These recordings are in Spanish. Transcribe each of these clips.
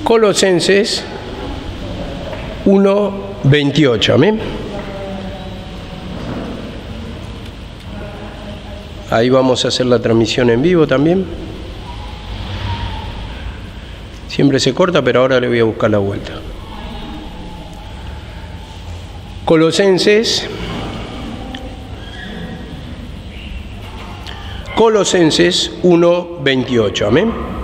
Colosenses 1:28, amén. Ahí vamos a hacer la transmisión en vivo también. Siempre se corta, pero ahora le voy a buscar la vuelta. Colosenses 1:28, amén.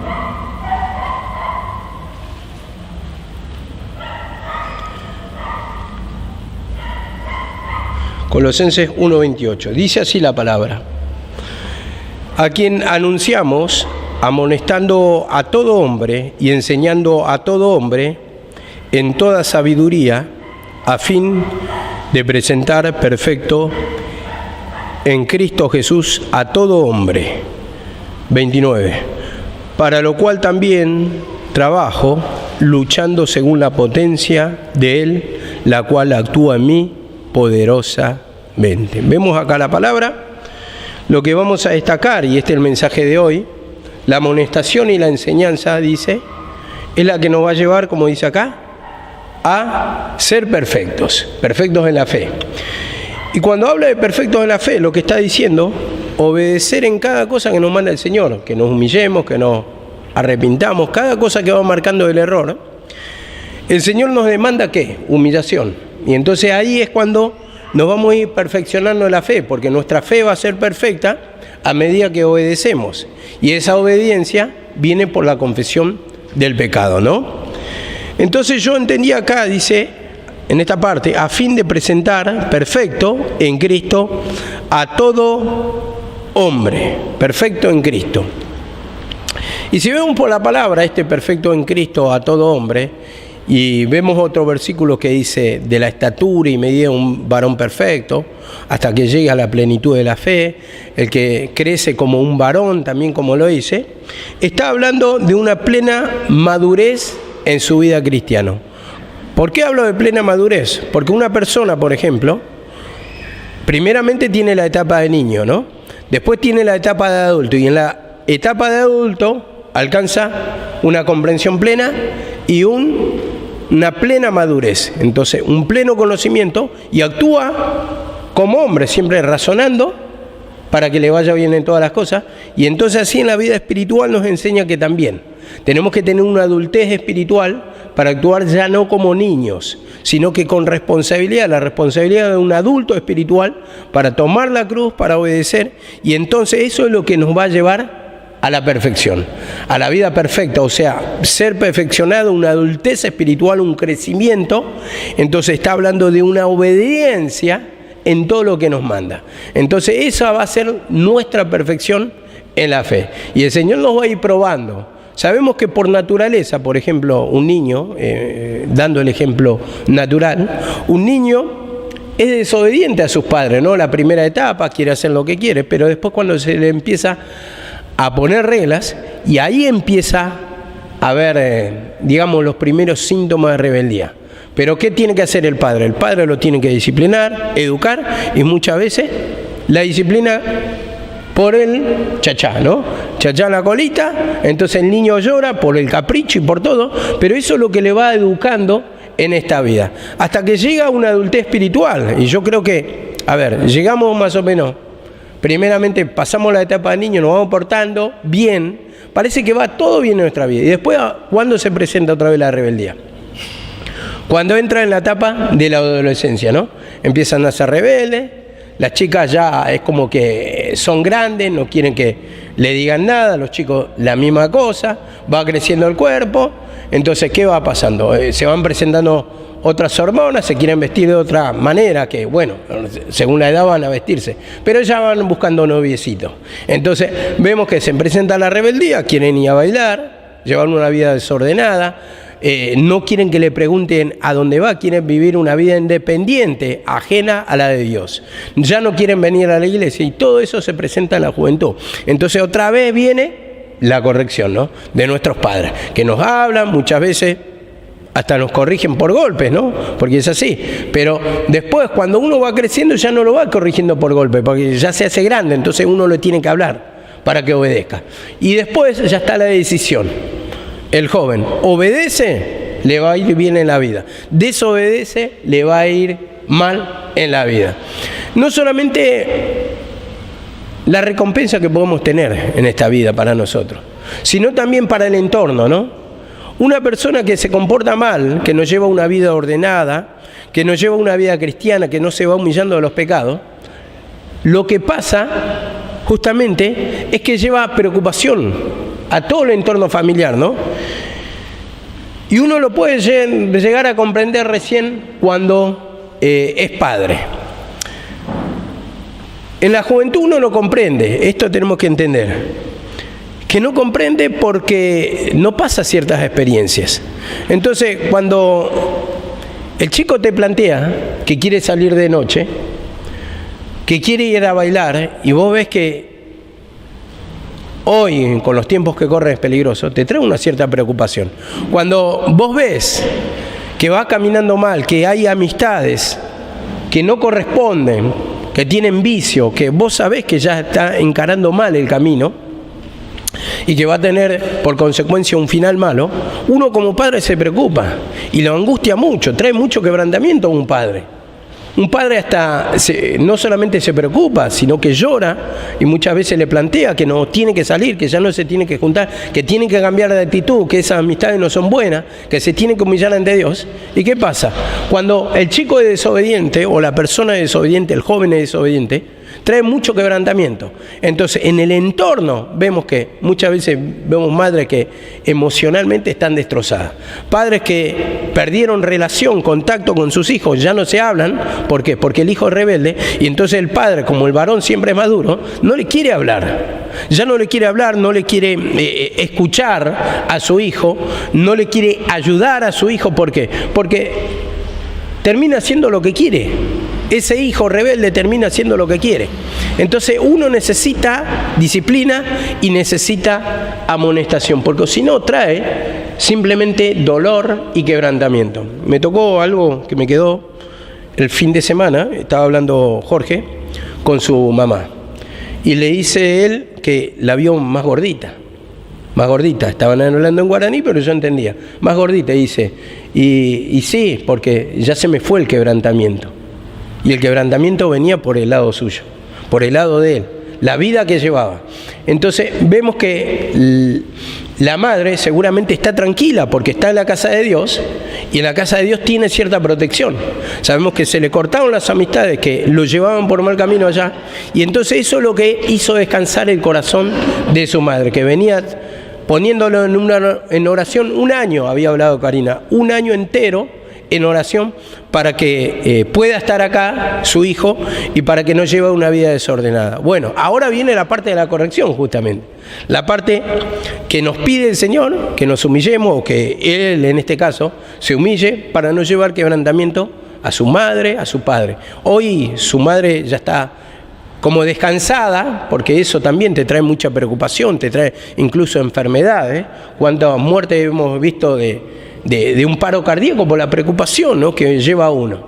Colosenses 1:28. Dice así la palabra: a quien anunciamos, amonestando a todo hombre y enseñando a todo hombre en toda sabiduría, a fin de presentar perfecto en Cristo Jesús a todo hombre. 29. Para lo cual también trabajo, luchando según la potencia de Él, la cual actúa en mí poderosamente. Vemos acá la palabra. Lo que vamos a destacar, y este es el mensaje de hoy, la amonestación y la enseñanza, dice, es la que nos va a llevar, como dice acá, a ser perfectos, perfectos en la fe. Y cuando habla de perfectos en la fe, lo que está diciendo, obedecer en cada cosa que nos manda el Señor, que nos humillemos, que nos arrepintamos, cada cosa que va marcando el error. El Señor nos demanda ¿qué? Humillación. Y entonces ahí es cuando nos vamos a ir perfeccionando en la fe, porque nuestra fe va a ser perfecta a medida que obedecemos. Y esa obediencia viene por la confesión del pecado, ¿no? Entonces yo entendí acá, dice, en esta parte, a fin de presentar perfecto en Cristo a todo hombre, perfecto en Cristo. Y si vemos por la palabra este perfecto en Cristo a todo hombre, y vemos otro versículo que dice de la estatura y medida de un varón perfecto, hasta que llegue a la plenitud de la fe, el que crece como un varón, también como lo dice, está hablando de una plena madurez en su vida cristiana. ¿Por qué hablo de plena madurez? Porque una persona, por ejemplo, primeramente tiene la etapa de niño, ¿no? Después tiene la etapa de adulto, y en la etapa de adulto alcanza una comprensión plena y una plena madurez. Entonces, un pleno conocimiento, y actúa como hombre, siempre razonando para que le vaya bien en todas las cosas. Y entonces así en la vida espiritual nos enseña que también tenemos que tener una adultez espiritual para actuar ya no como niños, sino que con responsabilidad, la responsabilidad de un adulto espiritual para tomar la cruz, para obedecer. Y entonces eso es lo que nos va a llevar a la perfección, a la vida perfecta, o sea, ser perfeccionado, una adultez espiritual, un crecimiento. Entonces está hablando de una obediencia en todo lo que nos manda. Entonces esa va a ser nuestra perfección en la fe. Y el Señor nos va a ir probando. Sabemos que por naturaleza, por ejemplo, un niño, dando el ejemplo natural, un niño es desobediente a sus padres, ¿no? La primera etapa quiere hacer lo que quiere, pero después cuando se le empieza a poner reglas, y ahí empieza a ver, digamos, los primeros síntomas de rebeldía. Pero ¿qué tiene que hacer el padre? El padre lo tiene que disciplinar, educar, y muchas veces la disciplina por el chachá, ¿no? Chachá la colita, entonces el niño llora por el capricho y por todo, pero eso es lo que le va educando en esta vida, hasta que llega una adultez espiritual. Y yo creo que, a ver, llegamos más o menos, primeramente pasamos la etapa de niño, nos vamos portando bien, parece que va todo bien en nuestra vida. Y después, ¿cuándo se presenta otra vez la rebeldía? Cuando entra en la etapa de la adolescencia, ¿no? Empiezan a ser rebeldes, las chicas ya es como que son grandes, no quieren que le digan nada, los chicos la misma cosa, va creciendo el cuerpo. Entonces, ¿qué va pasando? Se van presentando otras hormonas, se quieren vestir de otra manera, que bueno, según la edad van a vestirse, pero ya van buscando noviecitos. Entonces vemos que se presenta la rebeldía, quieren ir a bailar, llevan una vida desordenada, no quieren que le pregunten a dónde va, quieren vivir una vida independiente, ajena a la de Dios. Ya no quieren venir a la iglesia, y todo eso se presenta en la juventud. Entonces otra vez viene la corrección, ¿no?, de nuestros padres, que nos hablan muchas veces, hasta nos corrigen por golpes, ¿no? Porque es así. Pero después, cuando uno va creciendo, ya no lo va corrigiendo por golpes, porque ya se hace grande, entonces uno le tiene que hablar para que obedezca. Y después ya está la decisión. el joven obedece, le va a ir bien en la vida. Desobedece, le va a ir mal en la vida. No solamente la recompensa que podemos tener en esta vida para nosotros, sino también para el entorno, ¿no? Una persona que se comporta mal, que no lleva una vida ordenada, que no lleva una vida cristiana, que no se va humillando de los pecados, lo que pasa justamente es que lleva preocupación a todo el entorno familiar, ¿no? Y uno lo puede llegar a comprender recién cuando es padre. En la juventud uno no comprende, esto tenemos que entender, que no comprende porque no pasa ciertas experiencias. Entonces, cuando el chico te plantea que quiere salir de noche, que quiere ir a bailar, y vos ves que hoy, con los tiempos que corren, es peligroso, te trae una cierta preocupación. Cuando vos ves que va caminando mal, que hay amistades que no corresponden, que tienen vicio, que vos sabés que ya está encarando mal el camino y que va a tener por consecuencia un final malo, uno como padre se preocupa y lo angustia mucho, trae mucho quebrantamiento a un padre. Un padre hasta no solamente se preocupa, sino que llora y muchas veces le plantea que no tiene que salir, que ya no se tiene que juntar, que tiene que cambiar de actitud, que esas amistades no son buenas, que se tiene que humillar ante Dios. ¿Y qué pasa? Cuando el chico es desobediente o la persona es desobediente, el joven es desobediente, trae mucho quebrantamiento. Entonces, en el entorno vemos que muchas veces vemos madres que emocionalmente están destrozadas. Padres que perdieron relación, contacto con sus hijos, ya no se hablan. ¿Por qué? Porque el hijo es rebelde y entonces el padre, como el varón siempre es maduro, no le quiere hablar. Ya no le quiere hablar, no le quiere escuchar a su hijo, no le quiere ayudar a su hijo. ¿Por qué? Porque termina haciendo lo que quiere. Ese hijo rebelde termina haciendo lo que quiere. Entonces uno necesita disciplina y necesita amonestación, porque si no trae simplemente dolor y quebrantamiento. Me tocó algo que me quedó el fin de semana, estaba hablando Jorge con su mamá y le dice él que la vio más gordita, estaban hablando en guaraní pero yo entendía, más gordita, dice, y sí, porque ya se me fue el quebrantamiento. Y el quebrantamiento venía por el lado suyo, por el lado de él, la vida que llevaba. Entonces vemos que la madre seguramente está tranquila porque está en la casa de Dios y en la casa de Dios tiene cierta protección. Sabemos que se le cortaron las amistades que lo llevaban por mal camino allá y entonces eso es lo que hizo descansar el corazón de su madre, que venía poniéndolo en oración un año, había hablado Karina, un año entero en oración para que pueda estar acá su hijo y para que no lleve una vida desordenada. Bueno, ahora viene la parte de la corrección justamente, la parte que nos pide el Señor, que nos humillemos o que Él en este caso se humille para no llevar quebrantamiento a su madre, a su padre. Hoy su madre ya está como descansada, porque eso también te trae mucha preocupación, te trae incluso enfermedades. Cuántas muertes hemos visto de un paro cardíaco por la preocupación, ¿no?, que lleva a uno.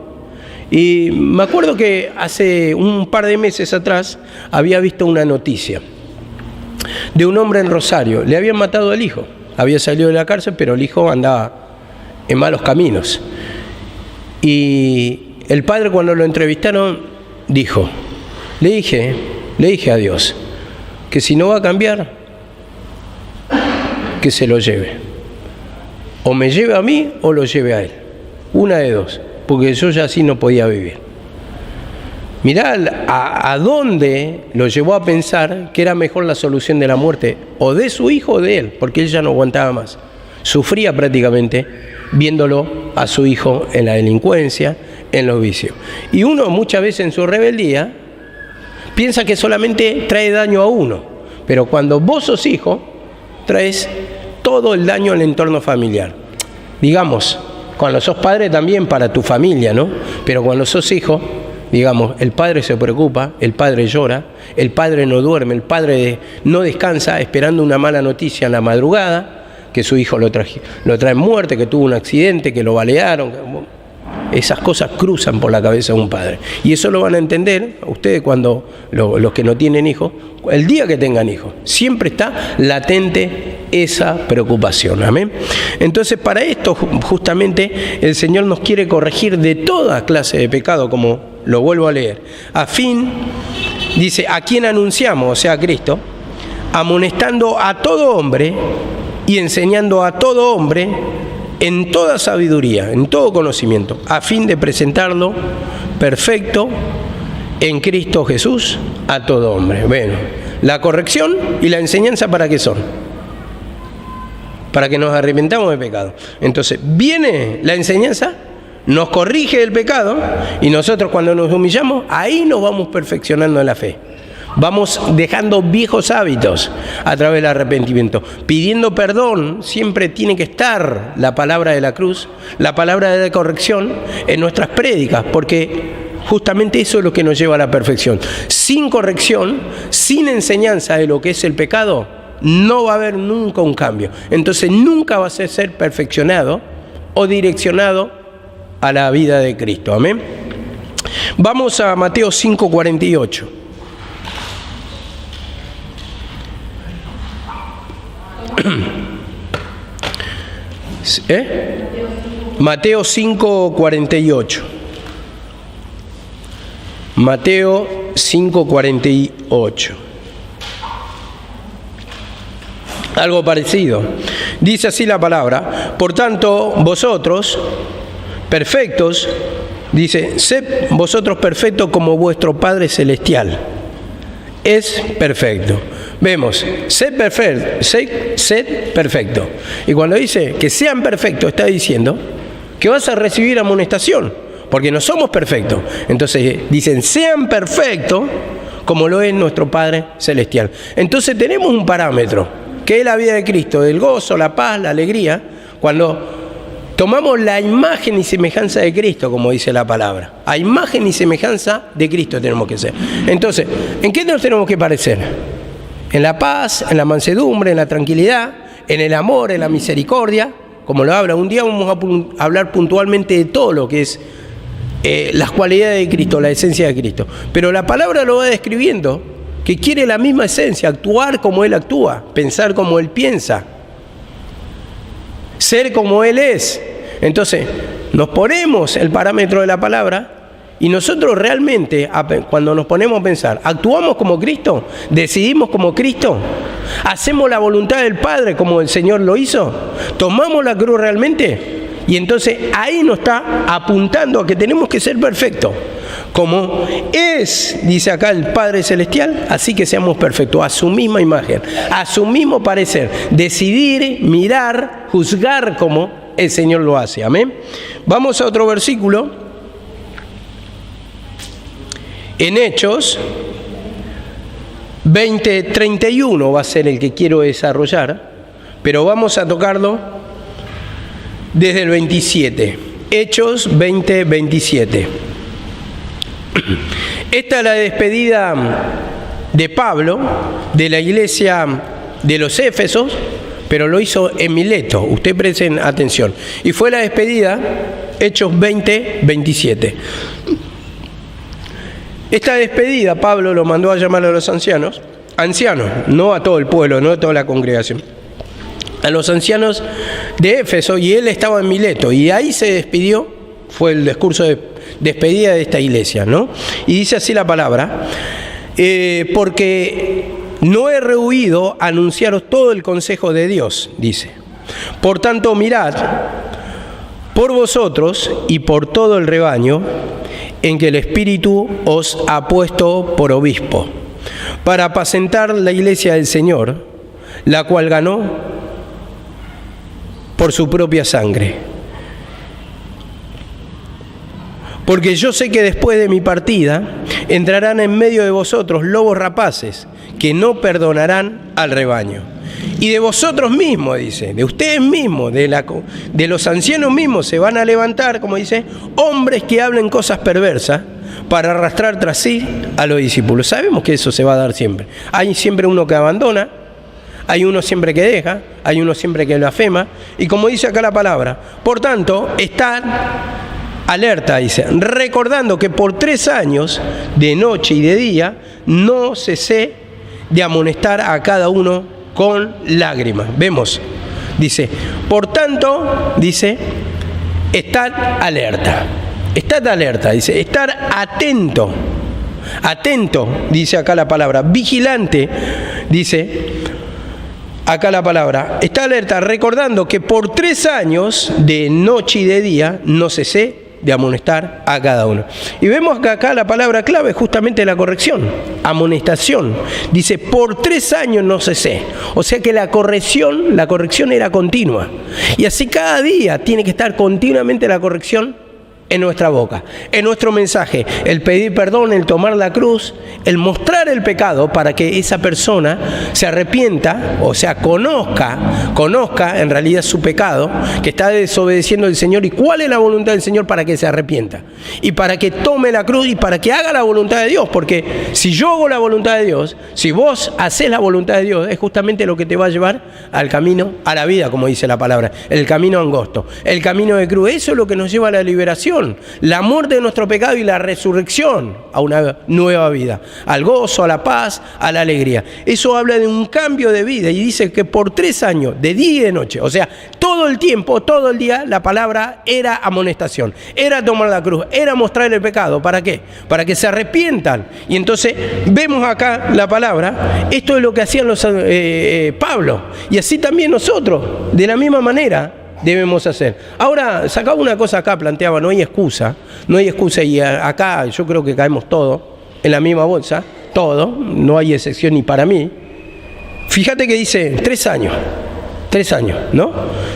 Y me acuerdo que hace un par de meses atrás había visto una noticia de un hombre en Rosario. Le habían matado al hijo, había salido de la cárcel, pero el hijo andaba en malos caminos. Y el padre, cuando lo entrevistaron, dijo, le dije a Dios que si no va a cambiar, que se lo lleve. O me lleve a mí o lo lleve a él. Una de dos, porque yo ya así no podía vivir. Mirá a dónde lo llevó a pensar que era mejor la solución de la muerte, o de su hijo o de él, porque él ya no aguantaba más. Sufría prácticamente viéndolo a su hijo en la delincuencia, en los vicios. Y uno muchas veces en su rebeldía piensa que solamente trae daño a uno, pero cuando vos sos hijo, traes todo el daño al entorno familiar. Digamos, cuando sos padre también para tu familia, ¿no? Pero cuando sos hijo, digamos, el padre se preocupa, el padre llora, el padre no duerme, el padre no descansa esperando una mala noticia en la madrugada, que su hijo lo trae muerte, que tuvo un accidente, que lo balearon. Esas cosas cruzan por la cabeza de un padre. Y eso lo van a entender ustedes cuando los que no tienen hijos, el día que tengan hijos. Siempre está latente esa preocupación. Amén. Entonces, para esto justamente el Señor nos quiere corregir de toda clase de pecado, como lo vuelvo a leer, a fin, dice, a quien anunciamos, o sea, a Cristo, amonestando a todo hombre y enseñando a todo hombre en toda sabiduría, en todo conocimiento, a fin de presentarlo perfecto en Cristo Jesús a todo hombre. Bueno, la corrección y la enseñanza, ¿para qué son? Para que nos arrepentamos de pecado. Entonces, viene la enseñanza, nos corrige el pecado, y nosotros cuando nos humillamos, ahí nos vamos perfeccionando en la fe. Vamos dejando viejos hábitos a través del arrepentimiento. Pidiendo perdón, siempre tiene que estar la palabra de la cruz, la palabra de la corrección en nuestras prédicas, porque justamente eso es lo que nos lleva a la perfección. Sin corrección, sin enseñanza de lo que es el pecado, no va a haber nunca un cambio. Entonces nunca vas a ser perfeccionado o direccionado a la vida de Cristo. Amén. Vamos a Mateo 5:48. Mateo 5:48. Mateo 5:48. Algo parecido. Dice así la palabra: por tanto, vosotros, perfectos, dice, sed vosotros perfectos como vuestro Padre Celestial es perfecto. Vemos, sed perfecto. Y cuando dice que sean perfectos, está diciendo que vas a recibir amonestación, porque no somos perfectos. Entonces dicen, sean perfectos como lo es nuestro Padre Celestial. Entonces tenemos un parámetro, que es la vida de Cristo, el gozo, la paz, la alegría, cuando tomamos la imagen y semejanza de Cristo, como dice la palabra. A imagen y semejanza de Cristo tenemos que ser. Entonces, ¿en qué nos tenemos que parecer? En la paz, en la mansedumbre, en la tranquilidad, en el amor, en la misericordia, como lo habla. Un día vamos a hablar puntualmente de todo lo que es las cualidades de Cristo, la esencia de Cristo. Pero la palabra lo va describiendo, que quiere la misma esencia, actuar como Él actúa, pensar como Él piensa, ser como Él es. Entonces, nos ponemos el parámetro de la palabra y nosotros realmente, cuando nos ponemos a pensar, ¿actuamos como Cristo? ¿Decidimos como Cristo? ¿Hacemos la voluntad del Padre como el Señor lo hizo? ¿Tomamos la cruz realmente? Y entonces ahí nos está apuntando a que tenemos que ser perfectos. Como es, dice acá el Padre Celestial, así que seamos perfectos, a su misma imagen, a su mismo parecer. Decidir, mirar, juzgar como el Señor lo hace. Amén. Vamos a otro versículo. En Hechos 20:31 va a ser el que quiero desarrollar, pero vamos a tocarlo desde el 27. Hechos 20:27. Esta es la despedida de Pablo de la iglesia de los Éfesos, pero lo hizo en Mileto. Ustedes presten atención. Y fue la despedida, Hechos 20:27. Esta despedida Pablo lo mandó a llamar a los ancianos, no a todo el pueblo, no a toda la congregación, a los ancianos de Éfeso, y él estaba en Mileto, y ahí se despidió, fue el discurso de despedida de esta iglesia, ¿no? Y dice así la palabra, porque no he rehuido anunciaros todo el consejo de Dios, dice. Por tanto, mirad por vosotros y por todo el rebaño en que el Espíritu os ha puesto por obispo, para apacentar la iglesia del Señor, la cual ganó por su propia sangre. Porque yo sé que después de mi partida entrarán en medio de vosotros lobos rapaces, que no perdonarán al rebaño. Y de vosotros mismos, dice, de ustedes mismos, de los ancianos mismos, se van a levantar, como dice, hombres que hablen cosas perversas para arrastrar tras sí a los discípulos. Sabemos que eso se va a dar siempre. Hay siempre uno que abandona, hay uno siempre que deja, hay uno siempre que blasfema. Y como dice acá la palabra, por tanto, estad alerta, dice, recordando que por 3 años, de noche y de día, no cesé de amonestar a cada uno con lágrimas. Vemos, dice, por tanto, dice, estad alerta. Estad alerta, dice, estar atento. Atento, dice acá la palabra. Vigilante, dice acá la palabra. Está alerta, recordando que por 3 años, de noche y de día, no cesé de amonestar a cada uno. Y vemos que acá la palabra clave es justamente la corrección, amonestación. Dice, por 3 años no cesé. O sea que la corrección era continua. Y así cada día tiene que estar continuamente la corrección en nuestra boca, en nuestro mensaje, el pedir perdón, el tomar la cruz, el mostrar el pecado para que esa persona se arrepienta, o sea, conozca en realidad su pecado, que está desobedeciendo al Señor y cuál es la voluntad del Señor para que se arrepienta y para que tome la cruz y para que haga la voluntad de Dios, porque si yo hago la voluntad de Dios, si vos haces la voluntad de Dios, es justamente lo que te va a llevar al camino, a la vida, como dice la palabra, el camino angosto, el camino de cruz. Eso es lo que nos lleva a la liberación, la muerte de nuestro pecado y la resurrección a una nueva vida, al gozo, a la paz, a la alegría. Eso habla de un cambio de vida y dice que por 3 años, de día y de noche, o sea, todo el tiempo, todo el día, la palabra era amonestación, era tomar la cruz, era mostrar el pecado. ¿Para qué? Para que se arrepientan. Y entonces vemos acá la palabra, esto es lo que hacían los Pablo, y así también nosotros, de la misma manera debemos hacer. Ahora, sacaba una cosa acá, planteaba, no hay excusa, y acá yo creo que caemos todos en la misma bolsa, todos, no hay excepción ni para mí. Fíjate que dice 3 años, ¿no?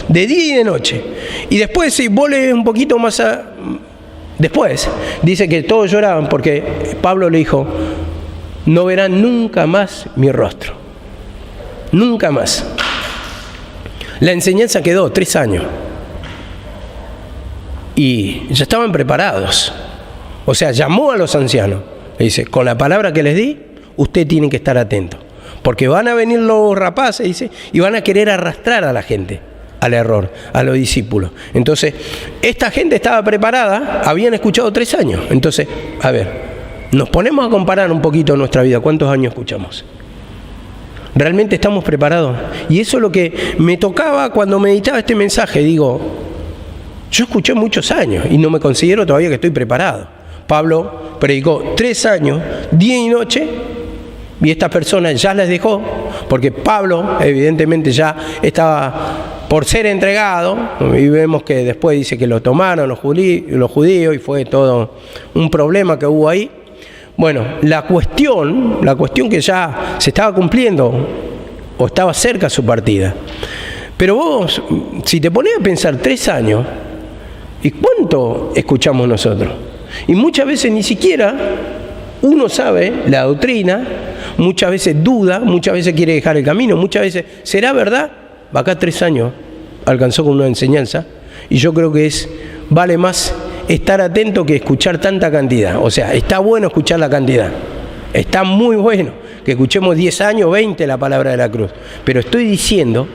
De día y de noche. Y después, si vos lees un poquito más después, dice que todos lloraban porque Pablo le dijo, no verán nunca más mi rostro, nunca más. La enseñanza quedó 3 años y ya estaban preparados. O sea, llamó a los ancianos. Le dice, con la palabra que les di, usted tiene que estar atento. Porque van a venir los rapaces, dice, y van a querer arrastrar a la gente al error, a los discípulos. Entonces, esta gente estaba preparada, habían escuchado 3 años. Entonces, a ver, nos ponemos a comparar un poquito nuestra vida. ¿Cuántos años escuchamos? ¿Realmente estamos preparados? Y eso es lo que me tocaba cuando meditaba este mensaje. Digo, yo escuché muchos años y no me considero todavía que estoy preparado. Pablo predicó 3 años, día y noche, y esta persona ya les dejó, porque Pablo evidentemente ya estaba por ser entregado, y vemos que después dice que lo tomaron los judíos y fue todo un problema que hubo ahí. Bueno, la cuestión que ya se estaba cumpliendo o estaba cerca su partida. Pero vos, si te pones a pensar 3 años, ¿y cuánto escuchamos nosotros? Y muchas veces ni siquiera uno sabe la doctrina, muchas veces duda, muchas veces quiere dejar el camino, muchas veces, ¿será verdad? Acá 3 años alcanzó con una enseñanza y yo creo que vale más estar atento que escuchar tanta cantidad. O sea, está bueno escuchar la cantidad, está muy bueno que escuchemos 10 años, 20 la palabra de la cruz, pero estoy diciendo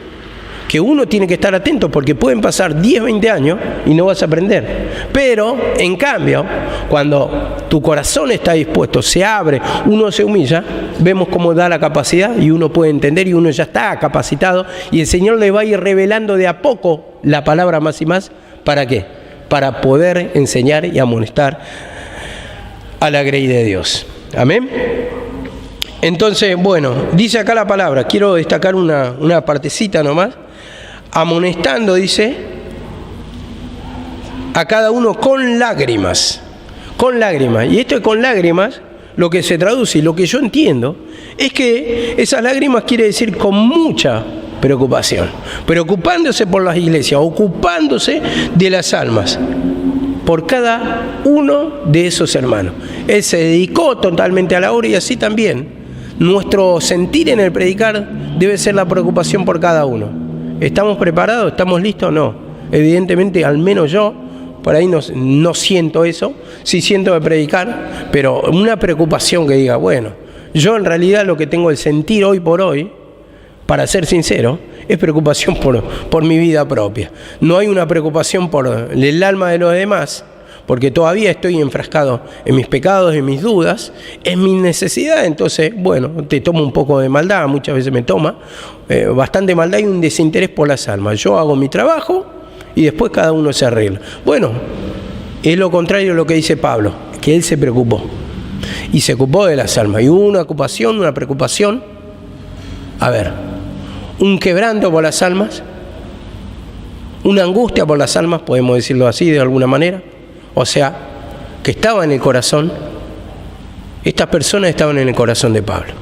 que uno tiene que estar atento porque pueden pasar 10, 20 años y no vas a aprender. Pero, en cambio, cuando tu corazón está dispuesto, se abre, uno se humilla, vemos cómo da la capacidad y uno puede entender y uno ya está capacitado y el Señor le va a ir revelando de a poco la palabra más y más. ¿Para qué? Para poder enseñar y amonestar a la grey de Dios. Amén. Entonces, bueno, dice acá la palabra, quiero destacar una partecita nomás, amonestando, dice, a cada uno con lágrimas, y esto de con lágrimas, lo que se traduce y lo que yo entiendo, es que esas lágrimas quiere decir con mucha preocupación, preocupándose por las iglesias, ocupándose de las almas, por cada uno de esos hermanos. Él se dedicó totalmente a la obra y así también nuestro sentir en el predicar debe ser la preocupación por cada uno. ¿Estamos preparados? ¿Estamos listos? No. Evidentemente, al menos yo, por ahí no siento eso, sí siento de predicar, pero una preocupación que diga, bueno, yo en realidad lo que tengo el sentir hoy por hoy, para ser sincero, es preocupación por mi vida propia. No hay una preocupación por el alma de los demás, porque todavía estoy enfrascado en mis pecados, en mis dudas, en mi necesidad. Entonces, bueno, te tomo un poco de maldad, muchas veces me toma bastante maldad y un desinterés por las almas. Yo hago mi trabajo y después cada uno se arregla. Bueno, es lo contrario de lo que dice Pablo, que él se preocupó y se ocupó de las almas. Y hubo una ocupación, una preocupación, un quebranto por las almas, una angustia por las almas, podemos decirlo así de alguna manera, o sea, que estaba en el corazón. Estas personas estaban en el corazón de Pablo.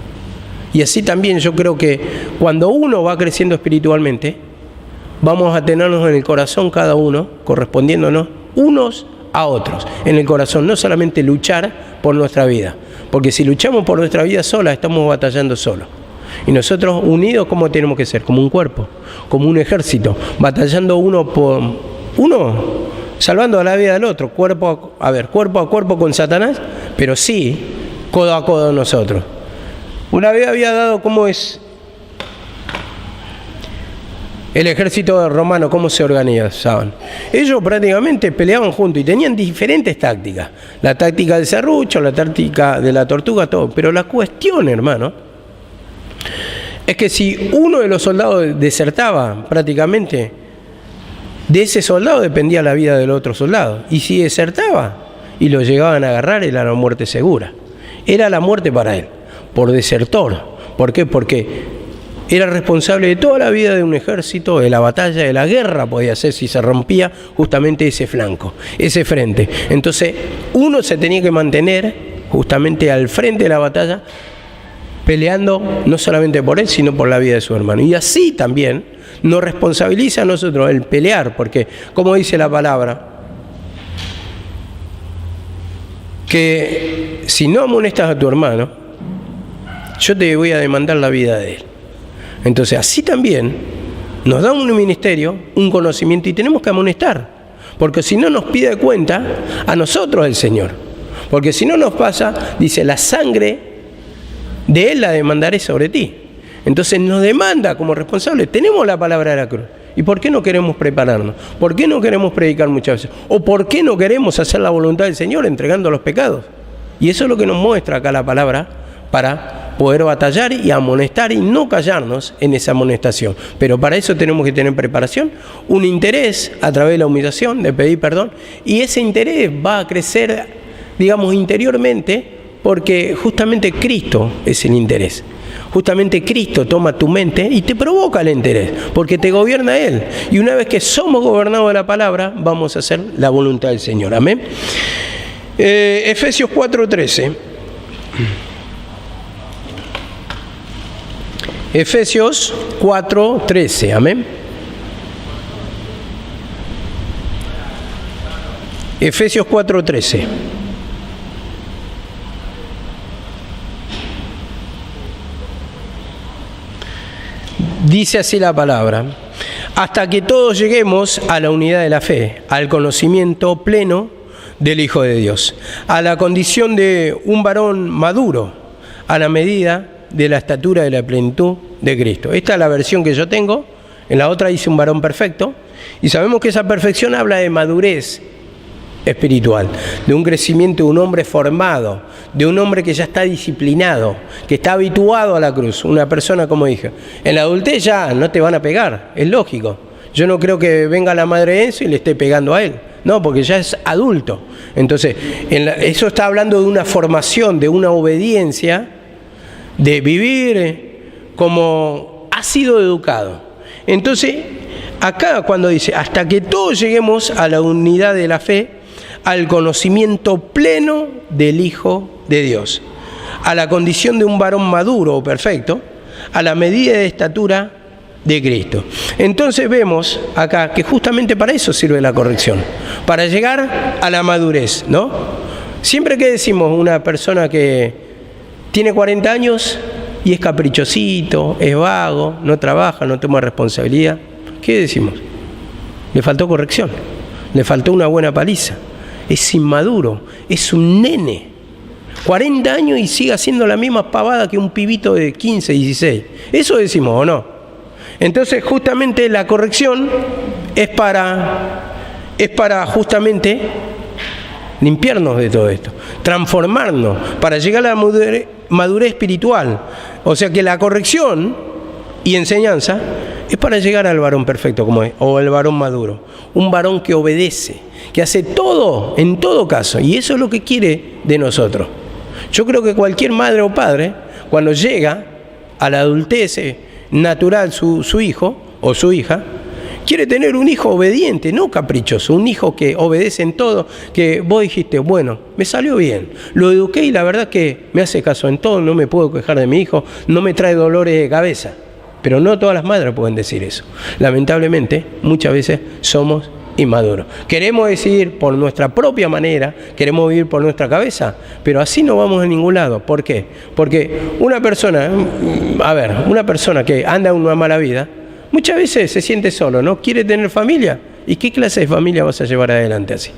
Y así también yo creo que cuando uno va creciendo espiritualmente, vamos a tenernos en el corazón cada uno, correspondiéndonos unos a otros, en el corazón, no solamente luchar por nuestra vida, porque si luchamos por nuestra vida sola, estamos batallando solos. Y nosotros unidos, ¿cómo tenemos que ser? Como un cuerpo, como un ejército, batallando uno por uno, salvando la vida del otro, cuerpo a cuerpo con Satanás, pero sí, codo a codo nosotros. Una vez había dado cómo es el ejército romano, cómo se organizaban. Ellos prácticamente peleaban juntos y tenían diferentes tácticas. La táctica del serrucho, la táctica de la tortuga, todo. Pero la cuestión, hermano, es que si uno de los soldados desertaba, prácticamente de ese soldado dependía la vida del otro soldado. Y si desertaba y lo llegaban a agarrar, era la muerte segura. Era la muerte para él, por desertor. ¿Por qué? Porque era responsable de toda la vida de un ejército, de la batalla, de la guerra, podía ser si se rompía justamente ese flanco, ese frente. Entonces, uno se tenía que mantener justamente al frente de la batalla, peleando no solamente por él, sino por la vida de su hermano. Y así también nos responsabiliza a nosotros el pelear, porque, como dice la palabra, que si no amonestas a tu hermano, yo te voy a demandar la vida de él. Entonces, así también nos da un ministerio, un conocimiento, y tenemos que amonestar, porque si no nos pide cuenta a nosotros el Señor. Porque si no nos pasa, dice, la sangre de Él la demandaré sobre ti. Entonces nos demanda como responsables. Tenemos la palabra de la cruz. ¿Y por qué no queremos prepararnos? ¿Por qué no queremos predicar muchas veces? ¿O por qué no queremos hacer la voluntad del Señor entregando los pecados? Y eso es lo que nos muestra acá la palabra para poder batallar y amonestar y no callarnos en esa amonestación. Pero para eso tenemos que tener preparación, un interés a través de la humillación, de pedir perdón, y ese interés va a crecer, digamos, interiormente, porque justamente Cristo es el interés. Justamente Cristo toma tu mente y te provoca el interés, porque te gobierna Él. Y una vez que somos gobernados de la palabra, vamos a hacer la voluntad del Señor. Amén. Efesios 4:13. Efesios 4:13. Amén. Efesios 4:13. Dice así la palabra: hasta que todos lleguemos a la unidad de la fe, al conocimiento pleno del Hijo de Dios, a la condición de un varón maduro, a la medida de la estatura de la plenitud de Cristo. Esta es la versión que yo tengo. En la otra dice un varón perfecto, y sabemos que esa perfección habla de madurez espiritual, de un crecimiento de un hombre formado, de un hombre que ya está disciplinado, que está habituado a la cruz. Una persona, como dije, en la adultez ya no te van a pegar, es lógico. Yo no creo que venga la madre de Enzo y le esté pegando a él, no, porque ya es adulto. Entonces, eso está hablando de una formación, de una obediencia, de vivir como ha sido educado. Entonces, acá cuando dice, hasta que todos lleguemos a la unidad de la fe, al conocimiento pleno del Hijo de Dios, a la condición de un varón maduro o perfecto, a la medida de estatura de Cristo. Entonces vemos acá que justamente para eso sirve la corrección, para llegar a la madurez, ¿no? Siempre que decimos una persona que tiene 40 años y es caprichosito, es vago, no trabaja, no toma responsabilidad, ¿qué decimos? Le faltó corrección, le faltó una buena paliza. Es inmaduro, es un nene. 40 años y sigue haciendo la misma pavada que un pibito de 15, 16. Eso decimos, ¿o no? Entonces, justamente la corrección es para justamente limpiarnos de todo esto, transformarnos para llegar a la madurez espiritual. O sea que la corrección y enseñanza es para llegar al varón perfecto como es, o el varón maduro, un varón que obedece, que hace todo, en todo caso, y eso es lo que quiere de nosotros. Yo creo que cualquier madre o padre, cuando llega a la adultez natural su hijo o su hija, quiere tener un hijo obediente, no caprichoso, un hijo que obedece en todo, que vos dijiste, bueno, me salió bien, lo eduqué y la verdad que me hace caso en todo, no me puedo quejar de mi hijo, no me trae dolores de cabeza. Pero no todas las madres pueden decir eso. Lamentablemente, muchas veces somos inmaduros. Queremos decidir por nuestra propia manera, queremos vivir por nuestra cabeza, pero así no vamos a ningún lado. ¿Por qué? Porque una persona que anda una mala vida, muchas veces se siente solo, ¿no? Quiere tener familia. ¿Y qué clase de familia vas a llevar adelante así?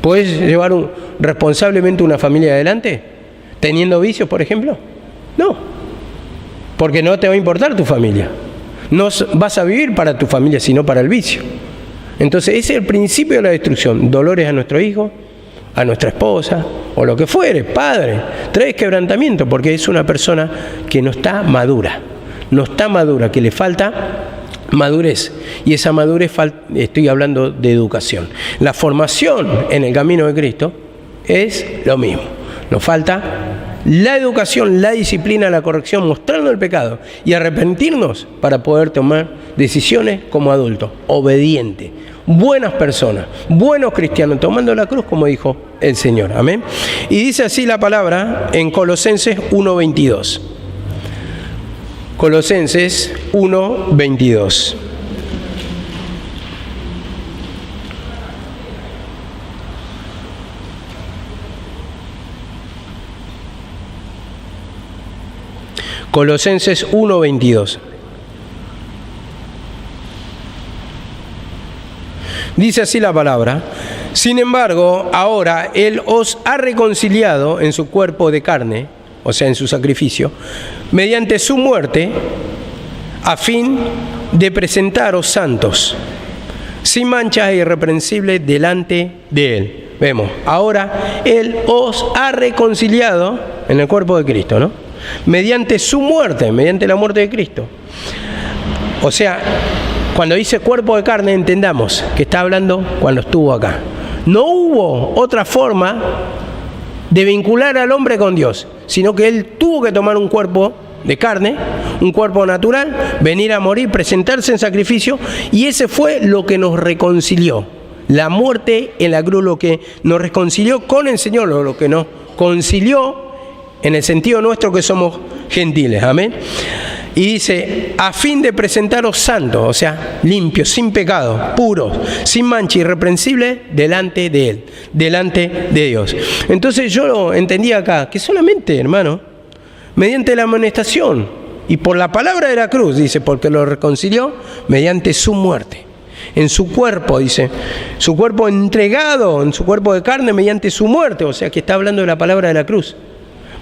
¿Puedes llevar responsablemente una familia adelante teniendo vicios, por ejemplo? No. Porque no te va a importar tu familia. No vas a vivir para tu familia, sino para el vicio. Entonces, ese es el principio de la destrucción. Dolores a nuestro hijo, a nuestra esposa, o lo que fuere, padre. Traes quebrantamiento, porque es una persona que no está madura. No está madura, que le falta madurez. Y esa madurez, estoy hablando de educación. La formación en el camino de Cristo es lo mismo. Nos falta la educación, la disciplina, la corrección, mostrando el pecado y arrepentirnos para poder tomar decisiones como adultos, obedientes, buenas personas, buenos cristianos, tomando la cruz como dijo el Señor. Amén. Y dice así la palabra en Colosenses 1:22. Colosenses 1:22. Colosenses 1:22. Dice así la palabra: sin embargo, ahora Él os ha reconciliado en su cuerpo de carne, o sea, en su sacrificio, mediante su muerte, a fin de presentaros santos, sin manchas e irreprensibles delante de Él. Vemos, ahora Él os ha reconciliado en el cuerpo de Cristo, ¿no? Mediante su muerte, mediante la muerte de Cristo. O sea, cuando dice cuerpo de carne, entendamos que está hablando cuando estuvo acá. No hubo otra forma de vincular al hombre con Dios, sino que Él tuvo que tomar un cuerpo de carne, un cuerpo natural, venir a morir, presentarse en sacrificio, y ese fue lo que nos reconcilió. La muerte en la cruz, lo que nos reconcilió con el Señor, lo que nos concilió en el sentido nuestro que somos gentiles, amén. Y dice, a fin de presentaros santos, o sea, limpios, sin pecado, puros, sin mancha, irreprensibles, delante de Él, delante de Dios. Entonces yo lo entendí acá, que solamente, hermano, mediante la amonestación y por la palabra de la cruz, dice, porque lo reconcilió mediante su muerte. En su cuerpo, dice, su cuerpo entregado, en su cuerpo de carne mediante su muerte, o sea que está hablando de la palabra de la cruz.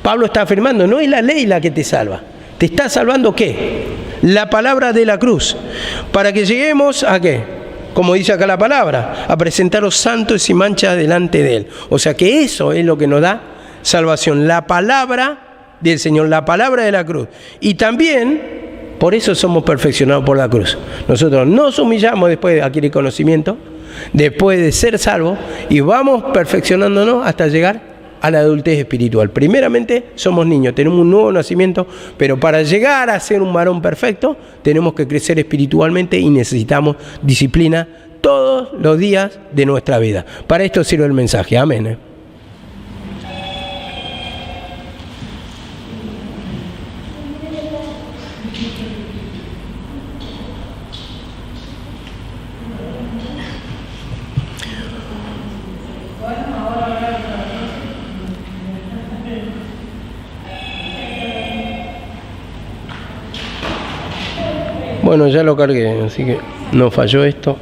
Pablo está afirmando, no es la ley la que te salva. ¿Te está salvando qué? La palabra de la cruz. Para que lleguemos a qué, como dice acá la palabra, a presentaros santos y sin mancha delante de Él. O sea que eso es lo que nos da salvación. La palabra del Señor, la palabra de la cruz. Y también, por eso somos perfeccionados por la cruz. Nosotros nos humillamos después de adquirir conocimiento, después de ser salvos, y vamos perfeccionándonos hasta llegar a la adultez espiritual. Primeramente somos niños, tenemos un nuevo nacimiento, pero para llegar a ser un varón perfecto tenemos que crecer espiritualmente y necesitamos disciplina todos los días de nuestra vida. Para esto sirve el mensaje. Amén. Bueno, ya lo cargué, así que no falló esto.